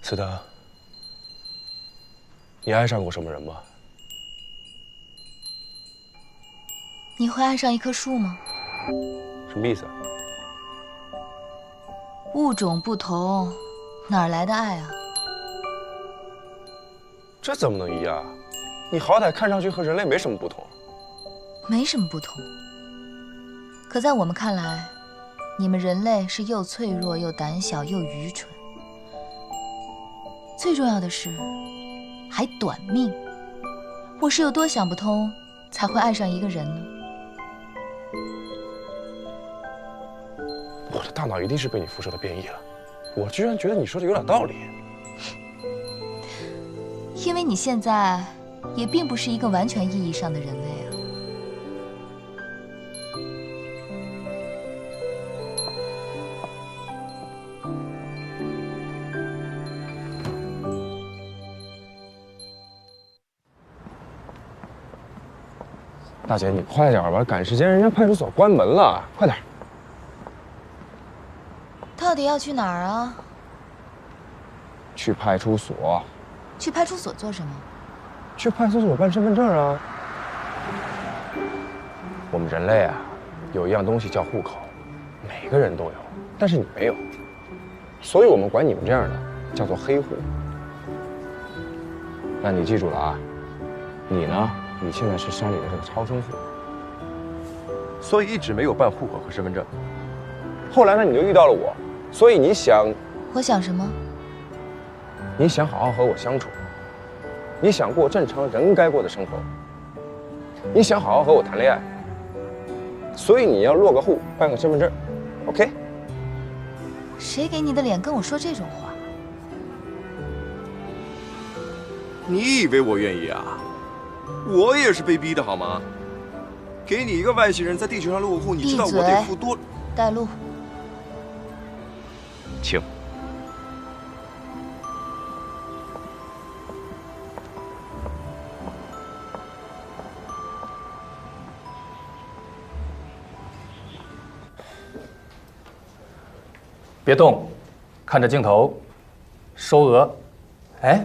慈德，你爱上过什么人吗？你会爱上一棵树吗？什么意思？物种不同，哪儿来的爱啊？这怎么能一样？你好歹看上去和人类没什么不同。没什么不同。可在我们看来，你们人类是又脆弱又胆小又愚蠢，最重要的是还短命。我是有多想不通，才会爱上一个人呢？我的大脑一定是被你辐射的变异了，我居然觉得你说的有点道理。因为你现在也并不是一个完全意义上的人类啊。大姐，你快点吧，赶时间，人家派出所关门了，快点。到底要去哪儿啊？去派出所。去派出所做什么？去派出所办身份证啊。我们人类啊，有一样东西叫户口，每个人都有，但是你没有，所以我们管你们这样的叫做黑户。那你记住了啊，你呢？你现在是山里的这个超生户，所以一直没有办户口和身份证。后来呢，你就遇到了我，所以你想，我想什么？你想好好和我相处，你想过正常人该过的生活，你想好好和我谈恋爱，所以你要落个户，办个身份证 ，OK？ 谁给你的脸跟我说这种话？你以为我愿意啊？我也是被逼的好吗？给你一个外星人在地球上落户，你知道我得付多？带路。请。别动，看着镜头，收额。哎，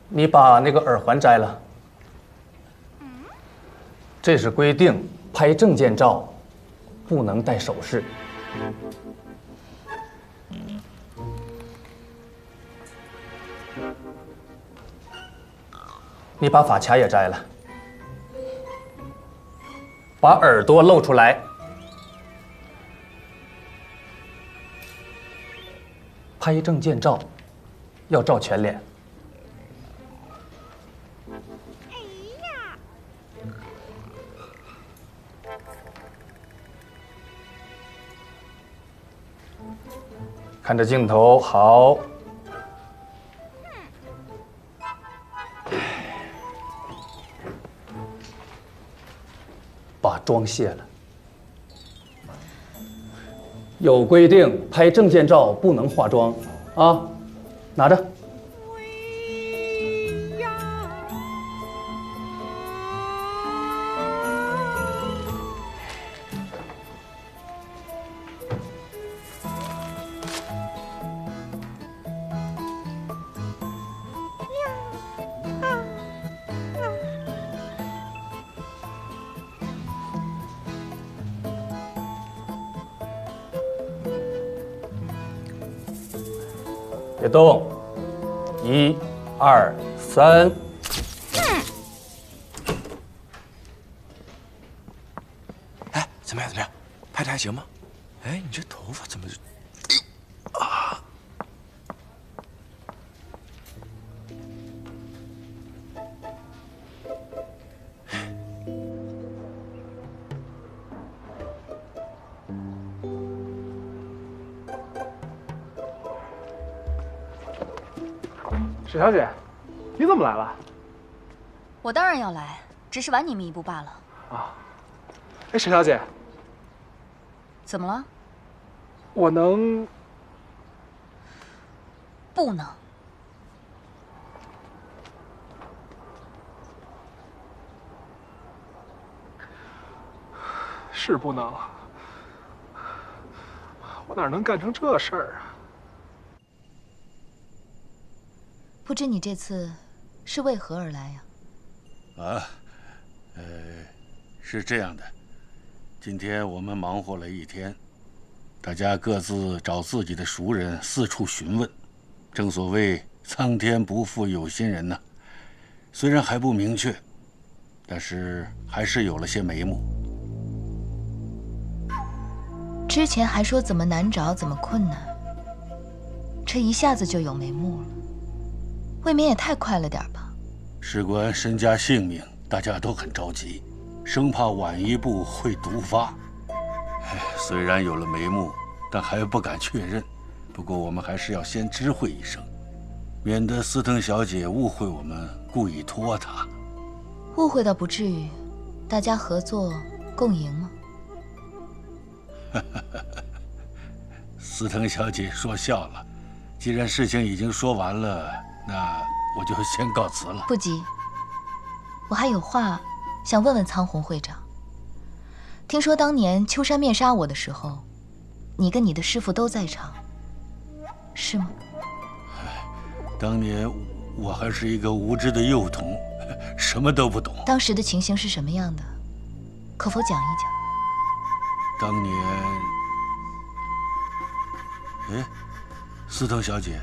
你把那个耳环摘了。这是规定，拍证件照不能戴首饰。你把发卡也摘了，把耳朵露出来。拍证件照要照全脸。看着镜头，好。把妆卸了。有规定，拍证件照不能化妆啊！拿着。别动，1、2、3。哎，怎么样？怎么样？拍的还行吗？哎，你这头发怎么？哎呦啊！史小姐，你怎么来了？我当然要来，只是晚你们一步罢了。啊，哎，史小姐，怎么了？我能……不能。是不能，我哪能干成这事儿啊？不知你这次是为何而来呀？是这样的，今天我们忙活了一天，大家各自找自己的熟人四处询问。正所谓苍天不负有心人呐，虽然还不明确，但是还是有了些眉目。之前还说怎么难找，怎么困难，这一下子就有眉目了，未免也太快了点吧？事关身家性命，大家都很着急，生怕晚一步会毒发。虽然有了眉目，但还不敢确认。不过我们还是要先知会一声，免得司藤小姐误会我们故意拖她。误会倒不至于，大家合作共赢吗？司藤小姐说笑了，既然事情已经说完了，那我就先告辞了。不急，我还有话想问问苍红会长。听说当年秋山面杀我的时候，你跟你的师父都在场，是吗？当年我还是一个无知的幼童，什么都不懂。当时的情形是什么样的？可否讲一讲？当年，司藤小姐，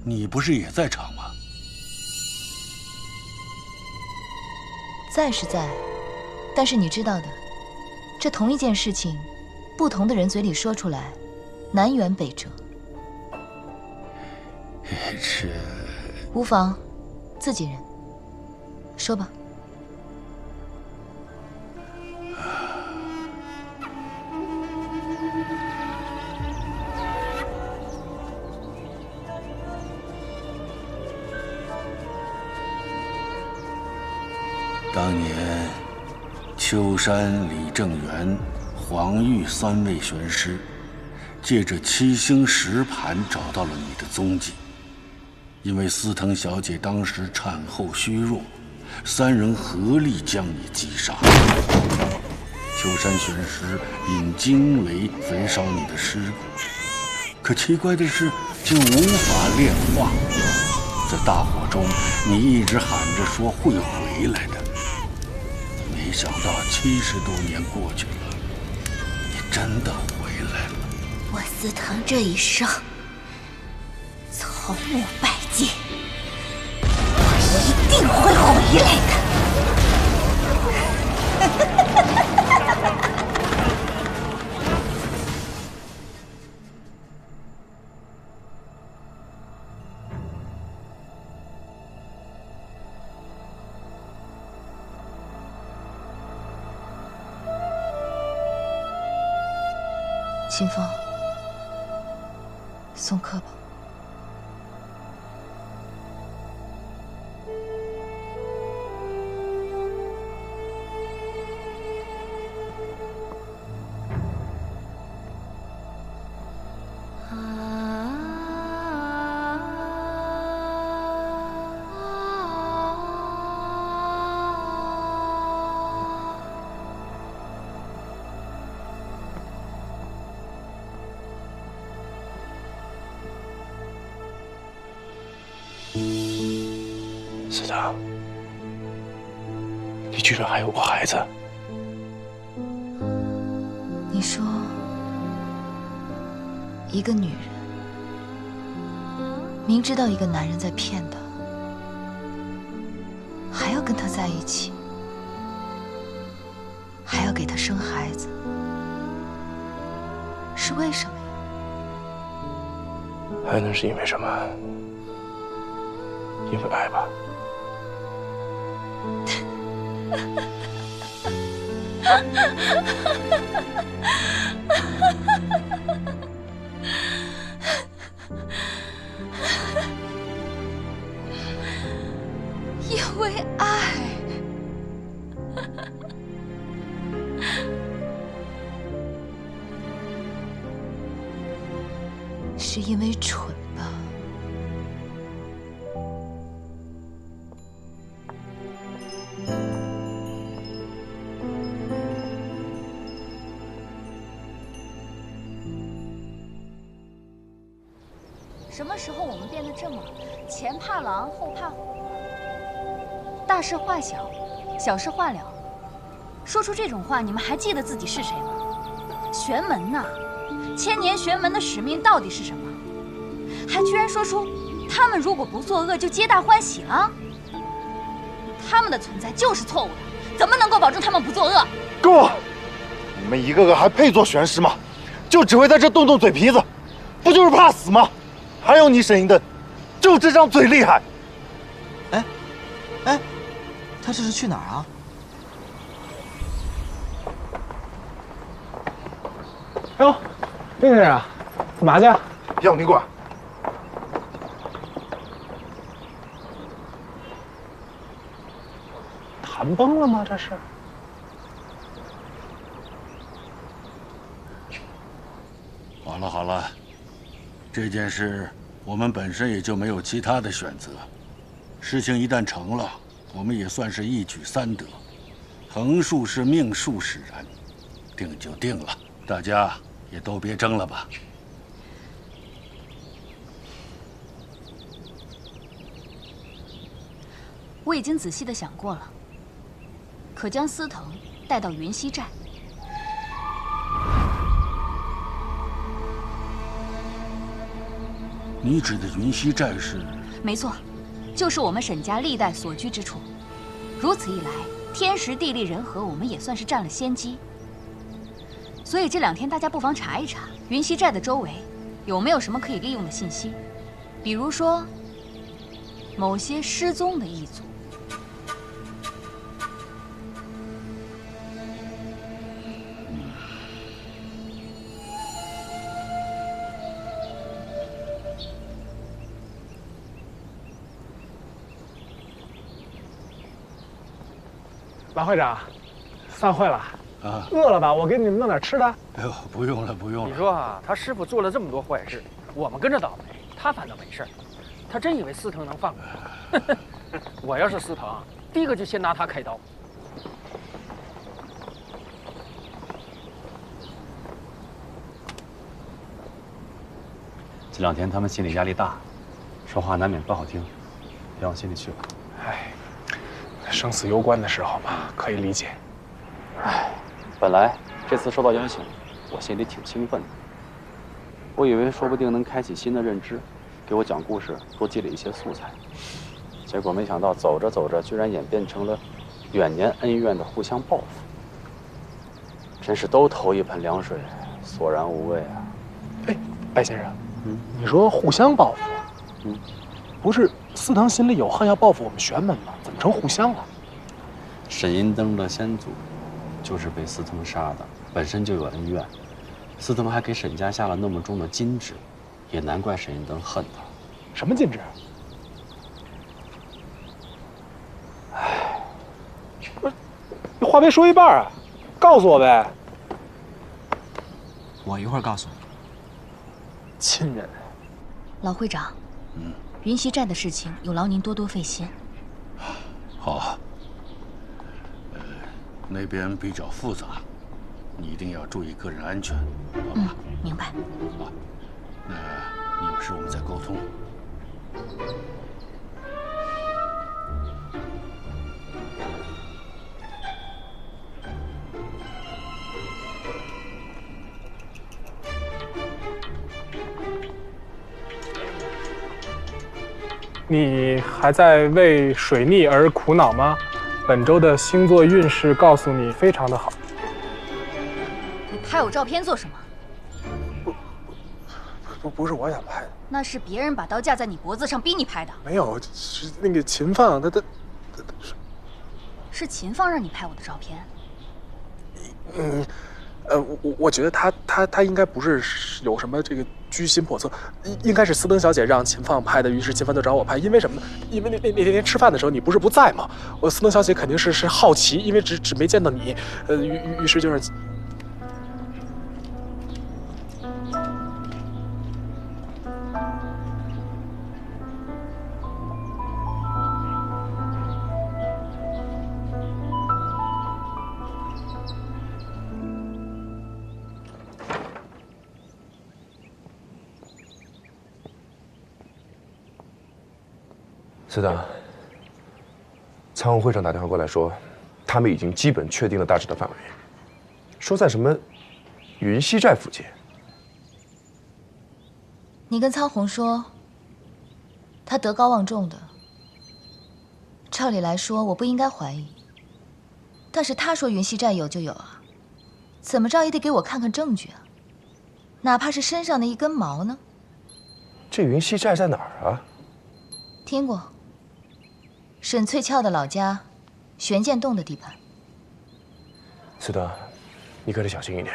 你不是也在场吗？在是在，但是你知道的，这同一件事情，不同的人嘴里说出来，南辕北辙。这无妨，自己人，说吧。当年，秋山、李正元、黄玉三位玄师，借着七星石盘找到了你的踪迹。因为司藤小姐当时产后虚弱，三人合力将你击杀。秋山玄师引惊雷焚烧你的尸骨，可奇怪的是，竟无法炼化。在大火中，你一直喊着说会回来的。没想到70多年过去了，你真的回来了。我司藤这一生从无败绩，我一定会回来的。秦风，送客吧。司藤，你居然还有个孩子！你说，一个女人明知道一个男人在骗她，还要跟他在一起，还要给他生孩子，是为什么呀？还能是因为什么？因为爱吧。因为爱。是因为蠢吧？什什么时候我们变得这么前怕狼后怕虎？大事化小，小事化了。说出这种话，你们还记得自己是谁吗？玄门呐，千年玄门的使命到底是什么？还居然说出他们如果不作恶就皆大欢喜了？他们的存在就是错误的，怎么能够保证他们不作恶？够了！你们一个个还配做玄师吗？就只会在这动动嘴皮子，不就是怕死吗？还有你沈银灯，就这张嘴厉害。哎，他这是去哪儿啊？哎呦，丁先生，干嘛去？要你管！谈崩了吗？这是？好了好了，这件事我们本身也就没有其他的选择。事情一旦成了，我们也算是一举三得。横竖是命数使然，定就定了，大家也都别争了吧。我已经仔细的想过了，可将司藤带到云溪寨。你指的云溪寨是？没错，就是我们沈家历代所居之处。如此一来，天时地利人和，我们也算是占了先机。所以这2天大家不妨查一查云溪寨的周围，有没有什么可以利用的信息，比如说某些失踪的一族。王会长，散会了。啊，饿了吧？我给你们弄点吃的。哎呦，不用了，不用了。你说啊，他师傅做了这么多坏事，我们跟着倒霉，他反倒没事。他真以为司藤能放过他？我要是司藤，第一个就先拿他开刀。这2天他们心理压力大，说话难免不好听，别往心里去吧。哎，生死攸关的时候嘛，可以理解。哎，本来这次收到邀请，我心里挺兴奋的。我以为说不定能开启新的认知，给我讲故事多积累一些素材。结果没想到走着走着，居然演变成了远年恩怨的互相报复。真是都投一盆凉水，索然无味啊！哎，白先生，你说互相报复，不是司藤心里有恨要报复我们玄门吗？怎么成互相了？沈银灯的先祖就是被司藤杀的，本身就有恩怨。司藤还给沈家下了那么重的金旨，也难怪沈银灯恨他。什么禁止？唉，不是，你话别说一半啊，告诉我呗。我一会儿告诉你。亲人。老会长，云溪寨的事情有劳您多多费心。好，那边比较复杂，你一定要注意个人安全，好吧？明白。好，那你有事我们再沟通。你还在为水逆而苦恼吗？本周的星座运势告诉你非常的好。你拍我照片做什么？不是我想拍的，那是别人把刀架在你脖子上逼你拍的。没有，是那个秦放他是秦放让你拍我的照片。我觉得他应该不是有什么这个居心叵测，应该是司灯小姐让秦放拍的，于是秦放就找我拍，因为什么呢？因为那天吃饭的时候你不是不在吗？我司灯小姐肯定是好奇，因为只没见到你，于是就让。司党，仓宏会长打电话过来说，他们已经基本确定了大致的范围，说在什么云溪寨附近。你跟仓宏说，他德高望重的，照理来说我不应该怀疑。但是他说云溪寨有就有啊，怎么着也得给我看看证据啊，哪怕是身上的一根毛呢。这云溪寨在哪儿啊？听过，沈翠翘的老家，玄剑洞的地盘。司党，你可得小心一点。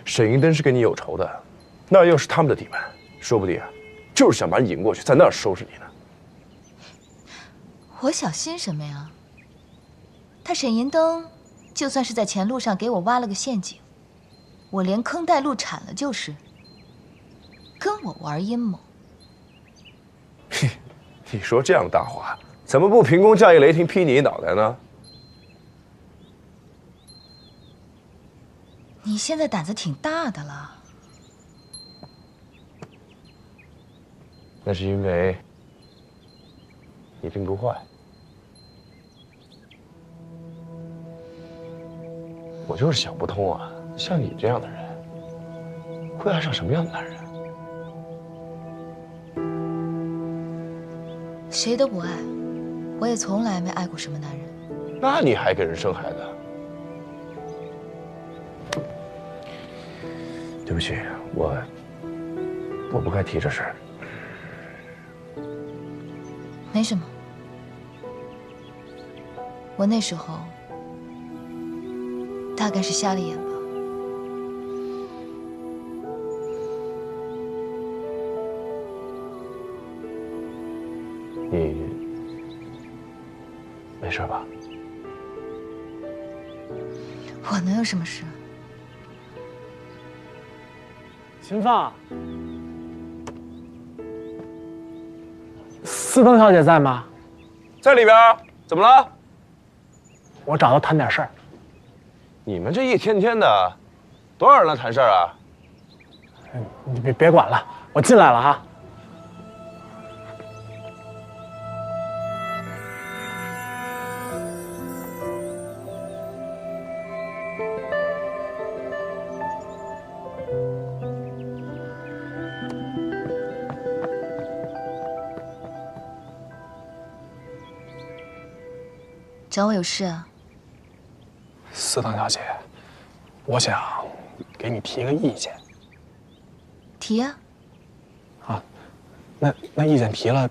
沈银灯是跟你有仇的，那又是他们的地盘，说不定啊，就是想把你引过去，在那儿收拾你呢。我小心什么呀？他沈银灯，就算是在前路上给我挖了个陷阱，我连坑带路铲了就是。跟我玩阴谋？嘿，你说这样大话，怎么不凭空降一雷霆劈你一脑袋呢？你现在胆子挺大的了。那是因为你并不坏。我就是想不通啊，像你这样的人，会爱上什么样的男人？谁都不爱，我也从来没爱过什么男人。那你还给人生孩子？对不起，我不该提这事儿。没什么，我那时候大概是瞎了眼吧。你没事吧？我能有什么事？秦放，司藤小姐在吗？在里边。怎么了？我找她谈点事儿。你们这一天天的，多少人来谈事儿啊？你别管了，我进来了哈。找我有事啊？司藤小姐，我想给你提个意见。提呀。啊，那意见提了，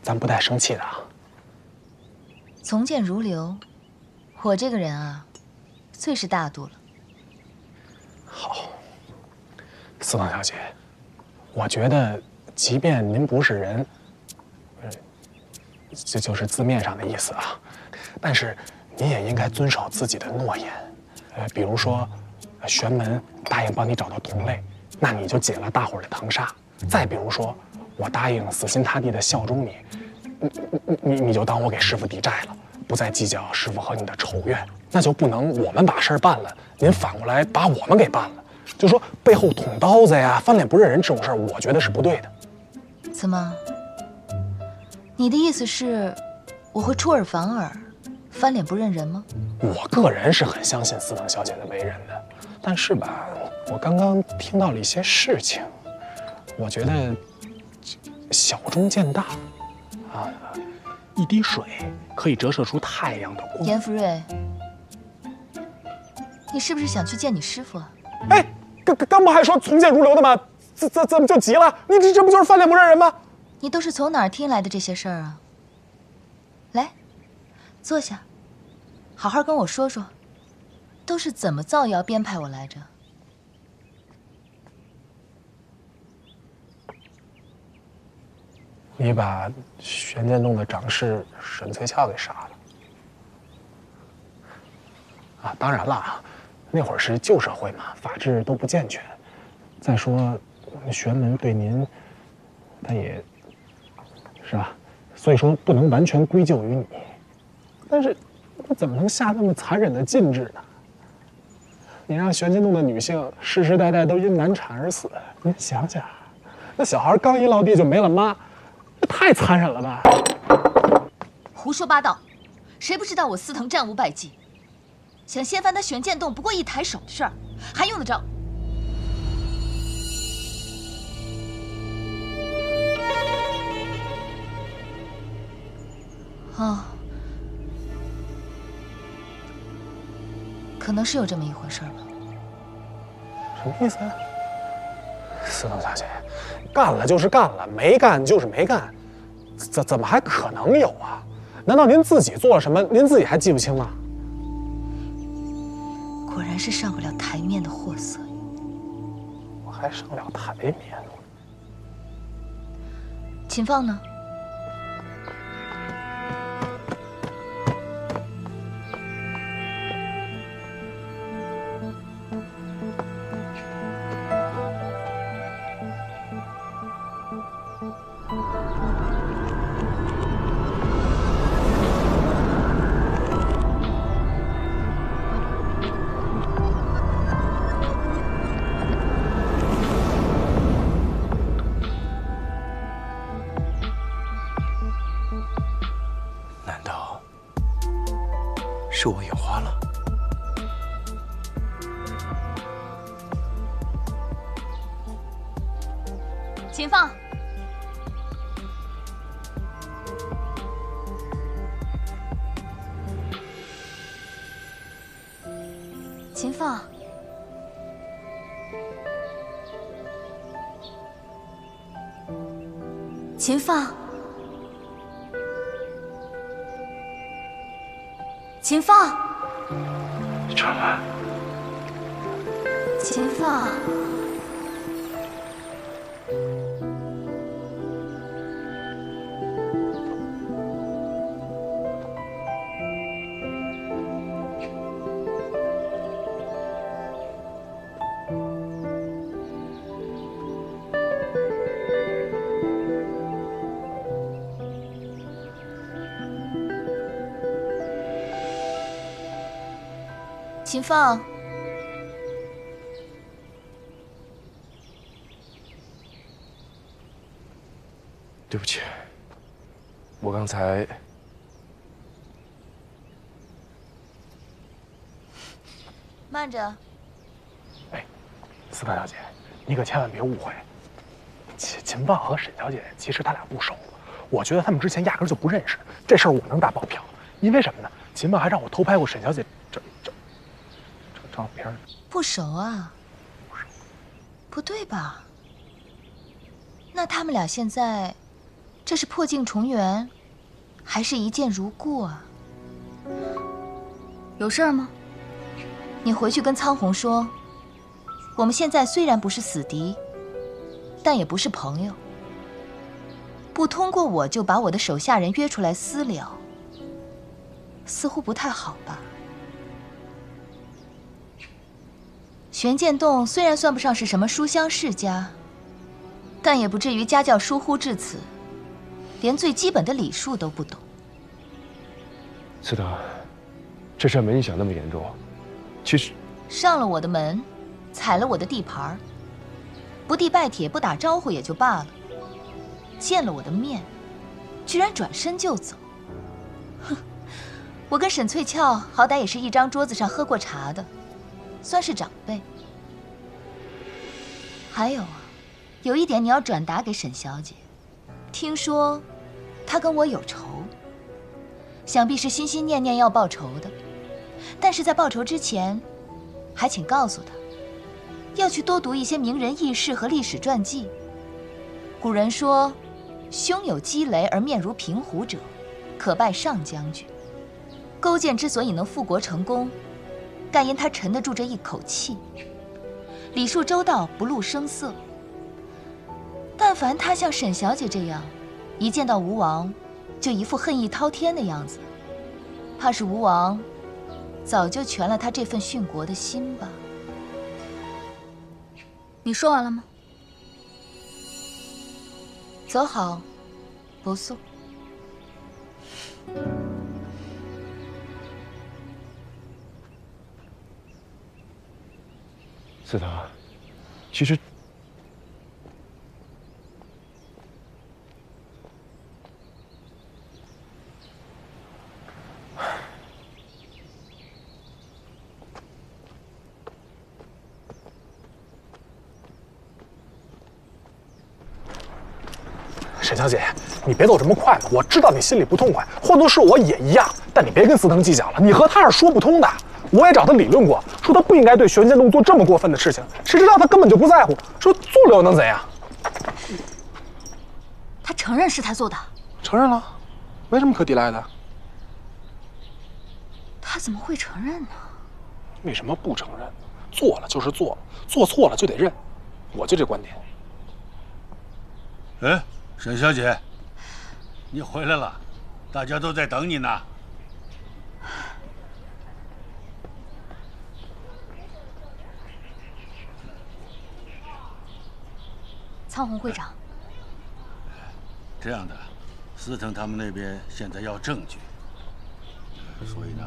咱不带生气的啊。从谏如流，我这个人啊，最是大度了。好，司藤小姐，我觉得，即便您不是人，这就是字面上的意思啊。但是，你也应该遵守自己的诺言，比如说，玄门答应帮你找到同类，那你就解了大伙儿的藤煞；再比如说，我答应死心塌地的效忠你就当我给师傅抵债了，不再计较师傅和你的仇怨。那就不能我们把事儿办了，您反过来把我们给办了，就说背后捅刀子呀、翻脸不认人这种事儿，我觉得是不对的。怎么？你的意思是，我会出尔反尔？翻脸不认人吗？我个人是很相信司藤小姐的为人的，但是吧，我刚刚听到了一些事情，我觉得小中见大，啊，一滴水可以折射出太阳的光。严福瑞，你是不是想去见你师傅啊？哎，刚不还说从谏如流的吗？怎么就急了？你这不就是翻脸不认人吗？你都是从哪儿听来的这些事儿啊？来，坐下。好好跟我说说，都是怎么造谣编排我来着？你把玄剑洞的掌事沈翠翘给杀了。啊，当然了，那会儿是旧社会嘛，法制都不健全。再说，玄门对您，他也是吧，所以说不能完全归咎于你。但是，他怎么能下那么残忍的禁制呢？你让玄剑洞的女性世世代代都因难产而死，您想想，那小孩刚一落地就没了妈，这太残忍了吧？胡说八道！谁不知道我司藤战无败绩？想掀翻他玄剑洞，不过一抬手的事儿，还用得着？哦，可能是有这么一回事吧。什么意思啊？司藤小姐，干了就是干了，没干就是没干，怎么还可能有啊？难道您自己做了什么，您自己还记不清吗？果然是上不了台面的货色。我还上不了台面。秦放呢？是我眼花了。秦放，秦放，秦放。秦放，传闻。秦放，秦放，对不起，我刚才……慢着。哎，司藤小姐，你可千万别误会，秦放和沈小姐其实他俩不熟，我觉得他们之前压根就不认识。这事儿我能打包票，因为什么呢？秦放还让我偷拍过沈小姐这照片。不熟啊？不对吧？那他们俩现在，这是破镜重圆，还是一见如故啊？有事儿吗？你回去跟苍红说，我们现在虽然不是死敌，但也不是朋友。不通过我就把我的手下人约出来私了，似乎不太好吧？玄剑洞虽然算不上是什么书香世家，但也不至于家教疏忽至此，连最基本的礼数都不懂。司藤，这事没你想那么严重。其实，上了我的门，踩了我的地盘，不递拜帖不打招呼也就罢了，见了我的面，居然转身就走。哼，我跟沈翠翘好歹也是一张桌子上喝过茶的，算是长辈。还有啊，有一点你要转达给沈小姐，听说她跟我有仇，想必是心心念念要报仇的。但是在报仇之前，还请告诉她，要去多读一些名人轶事和历史传记。古人说，胸有积雷而面如平湖者，可拜上将军。勾践之所以能复国成功，但因他沉得住这一口气，礼数周到，不露声色。但凡他像沈小姐这样，一见到吴王就一副恨意滔天的样子，怕是吴王早就全了他这份殉国的心吧。你说完了吗？走好，不送。司藤，其实沈小姐，你别走这么快嘛！我知道你心里不痛快，换作是我也一样。但你别跟司藤计较了，你和他是说不通的。我也找他理论过，说他不应该对玄剑洞做这么过分的事情。谁知道他根本就不在乎，说做了又能怎样？他承认是他做的。承认了，没什么可抵赖的。他怎么会承认呢？为什么不承认？做了就是做了，做错了就得认，我就这观点。哎，沈小姐，你回来了，大家都在等你呢。苍红会长，这样的，司藤他们那边现在要证据，所以呢，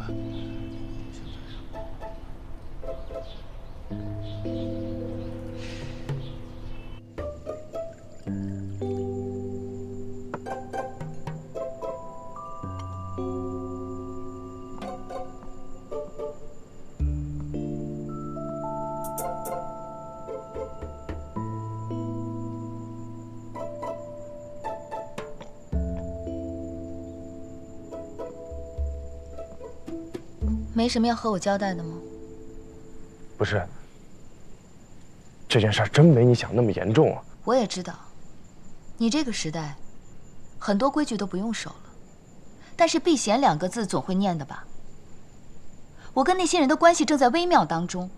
没什么要和我交代的吗？不是，这件事真没你想那么严重啊。我也知道，你这个时代，很多规矩都不用守了，但是避嫌2个字总会念的吧？我跟那些人的关系正在微妙当中，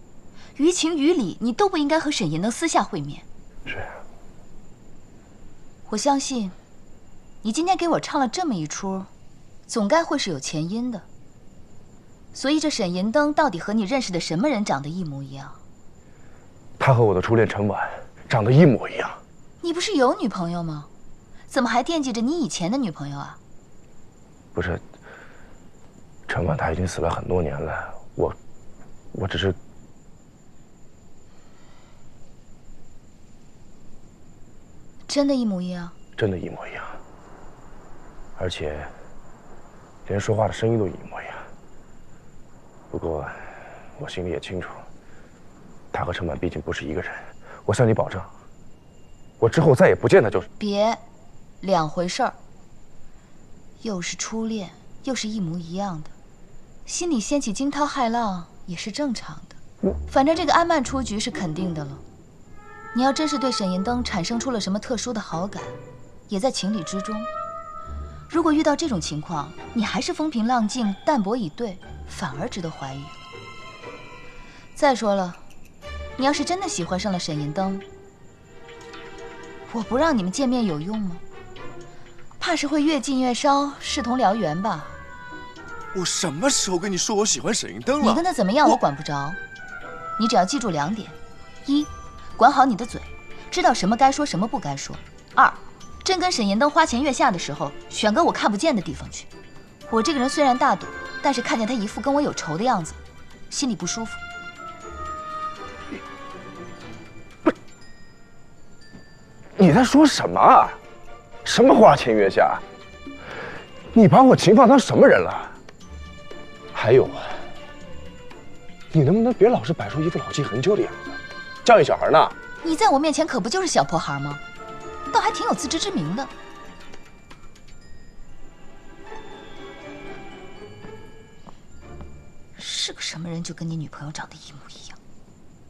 于情于理，你都不应该和沈银能私下会面。是。我相信，你今天给我唱了这么一出，总该会是有前因的。所以这沈银灯到底和你认识的什么人长得一模一样？他和我的初恋陈婉长得一模一样。你不是有女朋友吗？怎么还惦记着你以前的女朋友啊？不是，陈婉她已经死了很多年了，我只是……真的一模一样？真的，一模一样，而且连说话的声音都一模一样。不过，我心里也清楚，他和陈婉毕竟不是一个人。我向你保证，我之后再也不见他就是。别，2回事儿。又是初恋，又是一模一样的，心里掀起惊涛骇浪也是正常的。反正这个安曼出局是肯定的了。你要真是对沈银灯产生出了什么特殊的好感，也在情理之中。如果遇到这种情况，你还是风平浪静、淡泊以对，反而值得怀疑了。再说了，你要是真的喜欢上了沈银灯，我不让你们见面有用吗？怕是会越近越烧，势同燎原吧。我什么时候跟你说我喜欢沈银灯了？你跟他怎么样我管不着，你只要记住2点：一，管好你的嘴，知道什么该说什么不该说；二，真跟沈银灯花前月下的时候，选个我看不见的地方去。我这个人虽然大度，但是看见他一副跟我有仇的样子，心里不舒服。你在说什么啊？什么花前月下？你把我秦放当什么人了？还有啊，你能不能别老是摆出一副老气横秋的样子，教育小孩呢？你在我面前可不就是小破孩吗？倒还挺有自知之明的。是个什么人就跟你女朋友长得一模一样，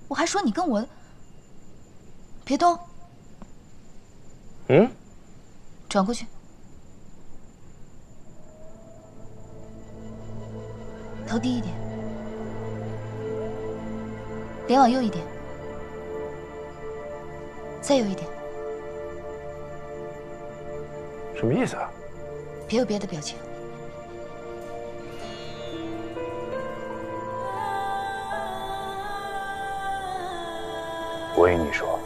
我还说你跟我……别动。嗯？转过去，头低一点，脸往右一点，再右一点。什么意思啊？别有别的表情。我与你说，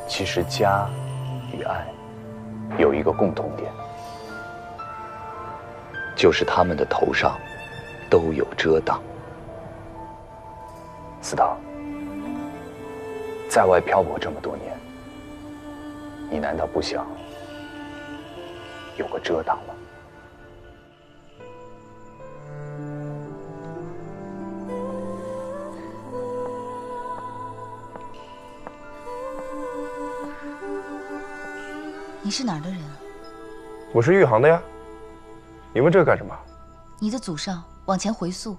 其实家与爱有一个共同点，就是他们的头上都有遮挡。司藤，在外漂泊这么多年，你难道不想有个遮挡吗？你是哪儿的人啊？我是玉行的呀。你问这个干什么？你的祖上往前回溯，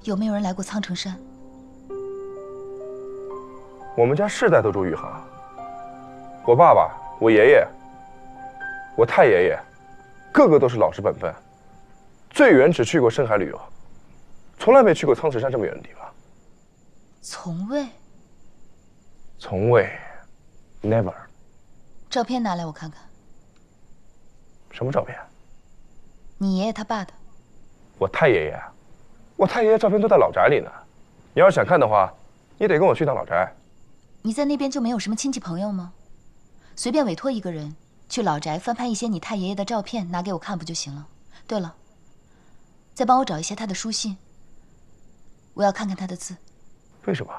有没有人来过苍城山？我们家世代都住玉行。我爸爸、我爷爷、我太爷爷，个个都是老实本分。最远只去过深海旅游，从来没去过苍城山这么远的地方。从未。从未 ，never。照片拿来我看看。什么照片？你爷爷他爸的。我太爷爷，我太爷爷照片都在老宅里呢。你要是想看的话，你得跟我去趟老宅。你在那边就没有什么亲戚朋友吗？随便委托一个人去老宅翻拍一些你太爷爷的照片，拿给我看不就行了？对了，再帮我找一些他的书信，我要看看他的字。为什么？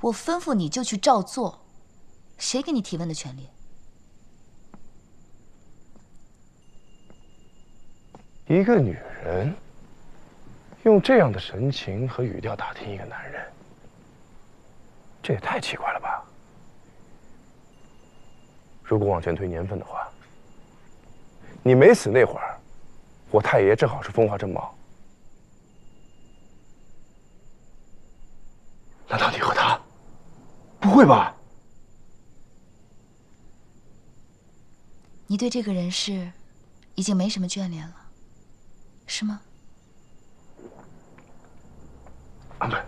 我吩咐你就去照做，谁给你提问的权利？一个女人用这样的神情和语调打听一个男人，这也太奇怪了吧？如果往前推年份的话，你没死那会儿，我太爷爷正好是风华正茂。难道你和他？不会吧？你对这个人是已经没什么眷恋了，是吗？安排。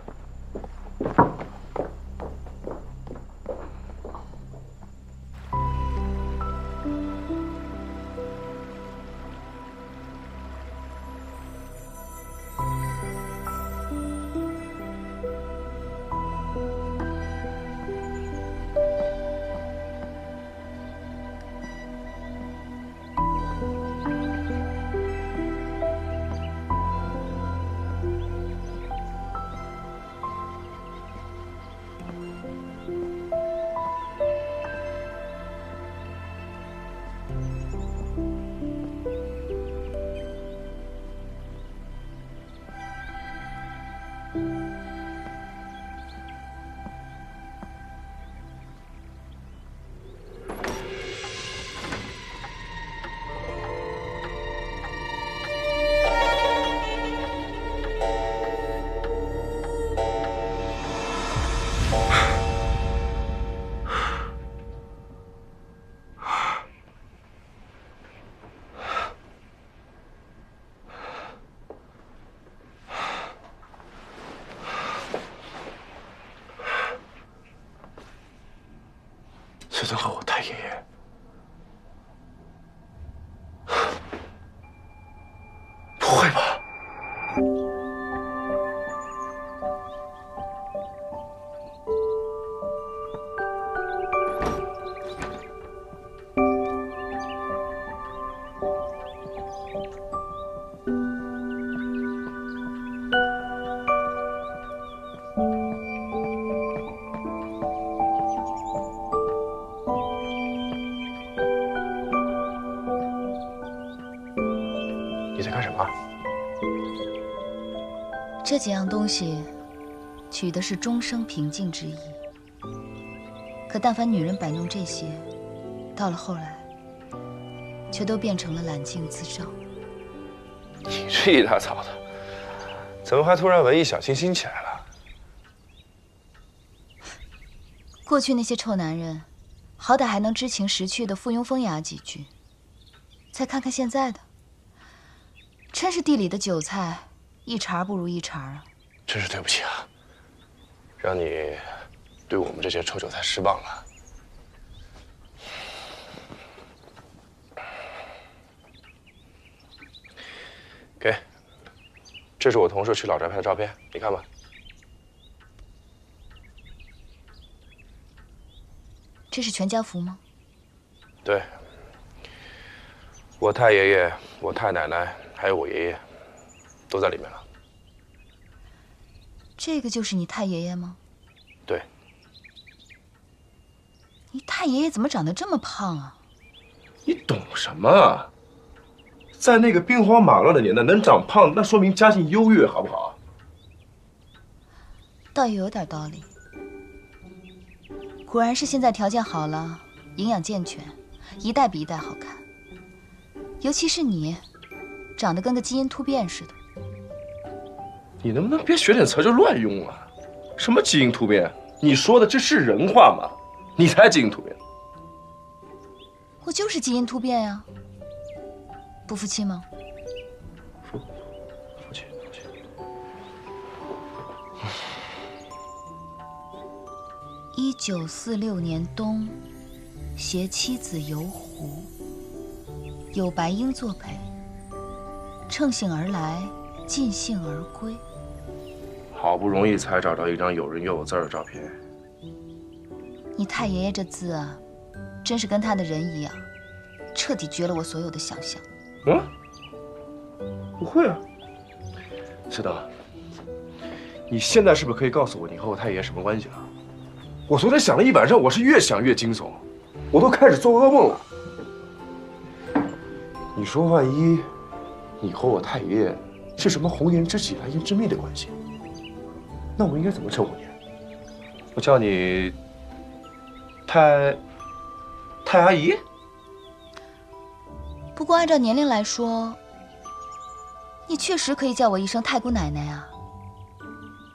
师尊和我太爷爷，不会吧？你在干什么？这几样东西，取的是终生平静之意。可但凡女人摆弄这些，到了后来，却都变成了揽镜自照。你这一大早的，怎么还突然文艺小清新起来了？过去那些臭男人，好歹还能知情识趣的附庸风雅几句。再看看现在的，真是地里的韭菜，一茬不如一茬啊！真是对不起啊，让你对我们这些臭韭菜失望了。给，这是我同事去老宅拍的照片，你看吧。这是全家福吗？对，我太爷爷、我太奶奶还有我爷爷，都在里面了。这个就是你太爷爷吗？对。你太爷爷怎么长得这么胖啊？你懂什么啊？在那个兵荒马乱的年代，能长胖，那说明家境优越，好不好？倒也有点道理。果然是现在条件好了，营养健全，一代比一代好看。尤其是你，长得跟个基因突变似的。你能不能别学点词就乱用啊？什么基因突变？你说的这是人话吗？你才基因突变。我就是基因突变呀，不服气吗？服气。1946年冬，携妻子游湖，有白鹰作陪，乘兴而来，尽兴而归。好不容易才找到一张有人又有字的照片。你太爷爷这字啊，真是跟他的人一样，彻底绝了我所有的想象。不会啊。石等，你现在是不是可以告诉我你和我太爷什么关系了？我昨天想了一晚上，我是越想越惊悚，我都开始做噩梦了。你说万一你和我太爷爷是什么红颜知己、蓝颜知命的关系，那我应该怎么称呼你？我叫你太阿姨？不过按照年龄来说，你确实可以叫我一声太姑奶奶啊。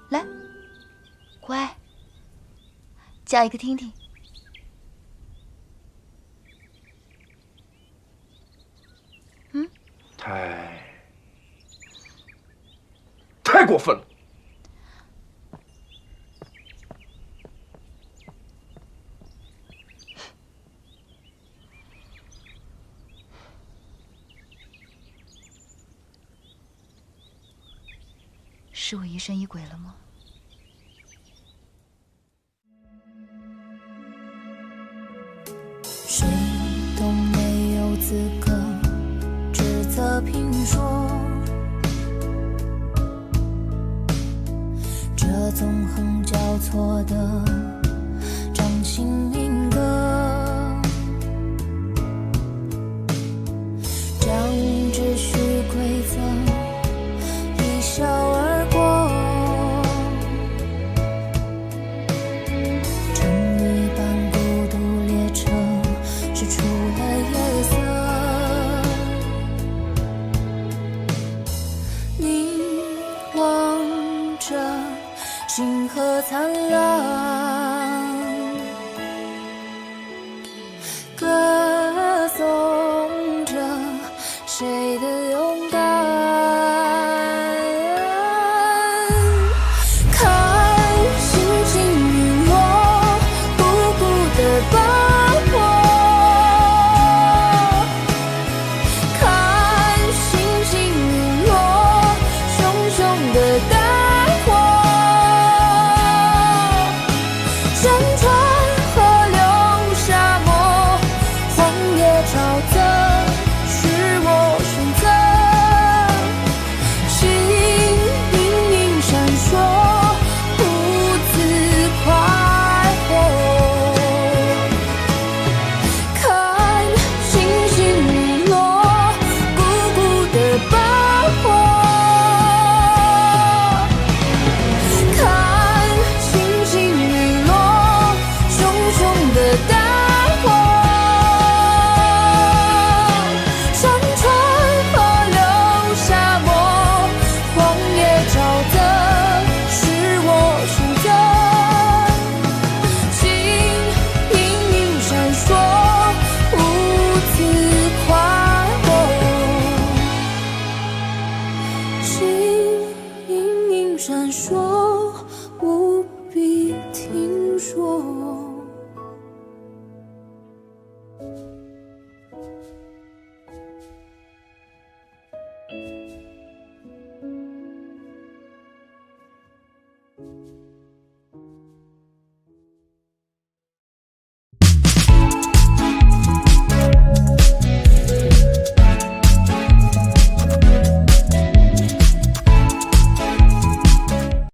来，乖，叫一个听听。太过分了。是我疑神疑鬼了吗？谁都没有资格指责评说，这纵横交错的掌心民歌，将秩序规则一笑而过，正一般孤独列车驶出了夜色，你望着星河灿烂，歌颂着谁的勇敢，看星星陨落，孤孤的把我，看星星陨落，熊熊的大火，山川河流沙漠，荒野沼泽。